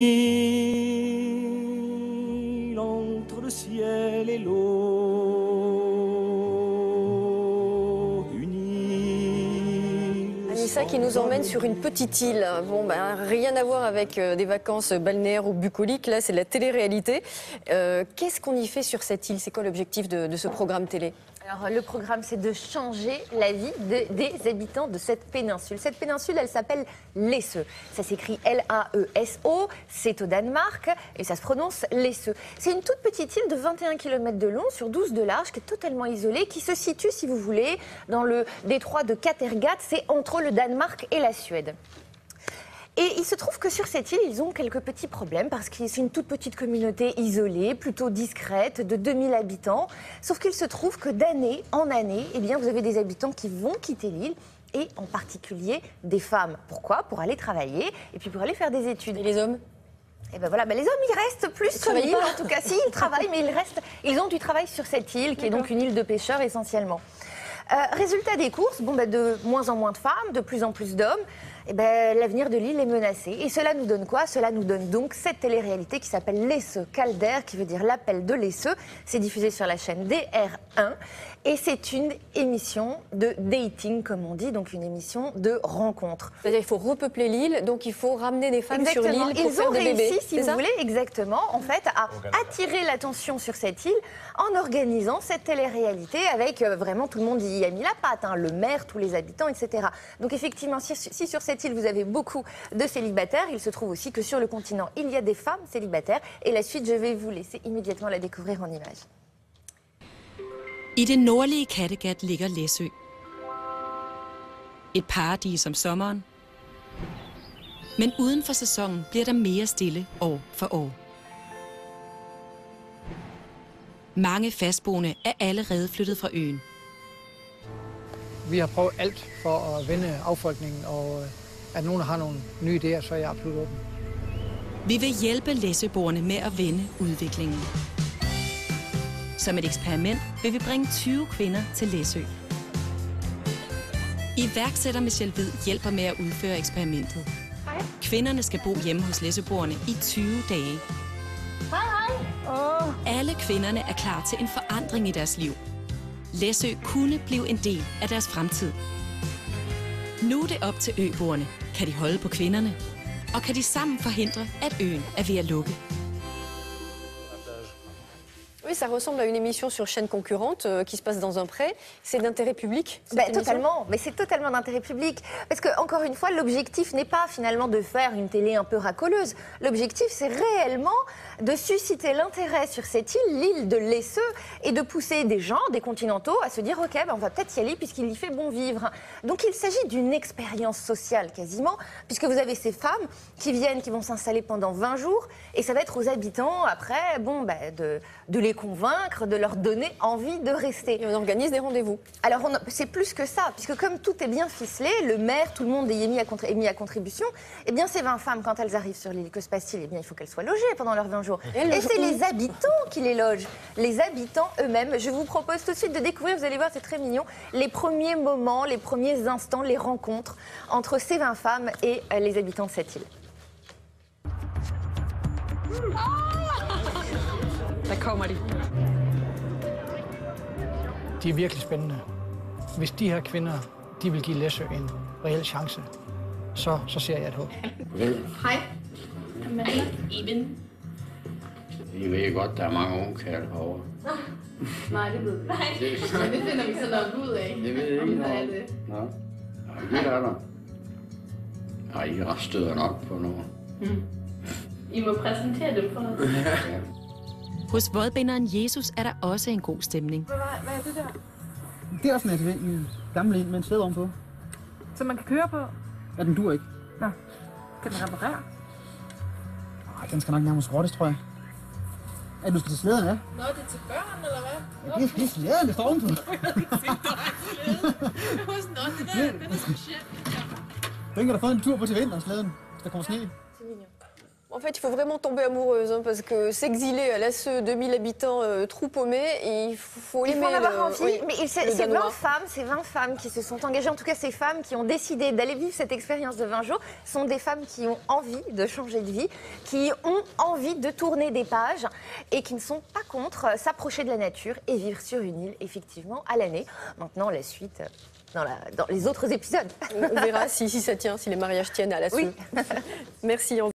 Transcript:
Entre le ciel et l'eau, une île. Anissa qui nous emmène sur une petite île. Bon, ben, rien à voir avec des vacances balnéaires ou bucoliques. Là, c'est de la télé-réalité. Qu'est-ce qu'on y fait sur cette île? C'est quoi l'objectif de ce programme télé? Alors, le programme, c'est de changer la vie des habitants de cette péninsule. Cette péninsule, elle s'appelle Læsø. Ça s'écrit L-A-E-S-O, c'est au Danemark, et ça se prononce Læsø. C'est une toute petite île de 21 km de long sur 12 de large, qui est totalement isolée, qui se situe, si vous voulez, dans le détroit de Kattegat. C'est entre le Danemark et la Suède. Et il se trouve que sur cette île, ils ont quelques petits problèmes parce que c'est une toute petite communauté isolée, plutôt discrète, de 2000 habitants. Sauf qu'il se trouve que d'année en année, eh bien, vous avez des habitants qui vont quitter l'île et en particulier des femmes. Pourquoi? Pour aller travailler et puis pour aller faire des études. Et les hommes? Et ben voilà, les hommes, ils restent plus sur l'île, en tout cas. Si, ils travaillent, mais ils ont du travail sur cette île, qui est donc une île de pêcheurs essentiellement. Résultat des courses, de moins en moins de femmes, de plus en plus d'hommes. Eh ben, l'avenir de l'île est menacé. Et cela nous donne quoi? Cela nous donne donc cette télé-réalité qui s'appelle Læsø Kalder, qui veut dire l'appel de Læsø. C'est diffusé sur la chaîne DR1. Et c'est une émission de dating, comme on dit, donc une émission de rencontre. C'est-à-dire qu'il faut repeupler l'île, donc il faut ramener des femmes sur l'île pour faire des bébés. Ils ont réussi, si vous voulez, exactement, en fait, à attirer l'attention sur cette île en organisant cette télé-réalité avec vraiment tout le monde y a mis la patte, hein, le maire, tous les habitants, etc. Donc effectivement, si sur cette île vous avez beaucoup de célibataires, il se trouve aussi que sur le continent, il y a des femmes célibataires. Et la suite, je vais vous laisser immédiatement la découvrir en images. I det nordlige Kattegat ligger Læsø. Et paradis om sommeren. Men uden for sæsonen bliver der mere stille år for år. Mange fastboende er allerede flyttet fra øen. Vi har prøvet alt for at vende affolkningen, og at nogen har nogle nye idéer, så er jeg absolut åben. Vi vil hjælpe læsøboerne med at vende udviklingen. Som et eksperiment vil vi bringe 20 kvinder til Læsø. Iværksætter Michelle Hvid hjælper med at udføre eksperimentet. Hej. Kvinderne skal bo hjemme hos læsøboerne i 20 dage. Hej. Alle kvinderne er klar til en forandring i deres liv. Læsø kunne blive en del af deres fremtid. Nu er det op til øboerne. Kan de holde på kvinderne? Og kan de sammen forhindre, at øen er ved at lukke? Oui, ça ressemble à une émission sur chaîne concurrente qui se passe dans un pré. C'est d'intérêt public? Totalement, mais c'est totalement d'intérêt public. Parce que, encore une fois, l'objectif n'est pas finalement de faire une télé un peu racoleuse. L'objectif, c'est réellement de susciter l'intérêt sur cette île, l'île de Læsø, et de pousser des gens, des continentaux, à se dire, OK, on va peut-être y aller puisqu'il y fait bon vivre. Donc il s'agit d'une expérience sociale quasiment, puisque vous avez ces femmes qui viennent, qui vont s'installer pendant 20 jours, et ça va être aux habitants, après, de les convaincre, de leur donner envie de rester. Et on organise des rendez-vous. Alors, c'est plus que ça, puisque comme tout est bien ficelé, le maire, tout le monde est mis à contribution, eh bien, ces 20 femmes, quand elles arrivent sur l'île, que se passe-t-il? Eh bien, il faut qu'elles soient logées pendant leurs 20 jours. Et c'est les habitants qui les logent, les habitants eux-mêmes. Je vous propose tout de suite de découvrir, vous allez voir, c'est très mignon, les premiers moments, les premiers instants, les rencontres entre ces 20 femmes et les habitants de cette île. Der kommer de. De er virkelig spændende. Hvis de her kvinder, de vil give Læsø en reel chance, så ser jeg et håb. Hej. Amanda. Iben. I ved godt, der er mange unge kærl herovre. Nej, det ved vi. Nej, det finder vi så nok ud af. Det ved jeg ikke noget. Nå. Nej, det er der. Nej, I støder nok på noget. I må præsentere dem for os. Ja. Hos vådbinderen Jesus er der også en god stemning. Hvad er det der? Det er også en gammel en med en slæde ovenpå. Som man kan køre på? Ja, den dur ikke. Nå. Kan den reparere? Nej, den skal nok nærmest rottes, tror jeg. Ja, du skal til slæden, ja? Nå, det er til børn, eller hvad? Ja, det er slæden, der står ovenpå. Det er specielt. Den kan du få en tur på til vinteren, slæden, hvis der kommer sne. En En fait, il faut vraiment tomber amoureuse, hein, parce que s'exiler à Lasseux, 2000 habitants, trou paumé, il faut Il aimer. faut en avoir envie, oui, mais c'est le 20 Danois. femmes qui se sont engagées, en tout cas ces femmes qui ont décidé d'aller vivre cette expérience de 20 jours, sont des femmes qui ont envie de changer de vie, qui ont envie de tourner des pages et qui ne sont pas contre s'approcher de la nature et vivre sur une île, effectivement, à l'année. Maintenant, la suite dans les autres épisodes. On verra si ça tient, si les mariages tiennent à Lasseux. Oui. Merci.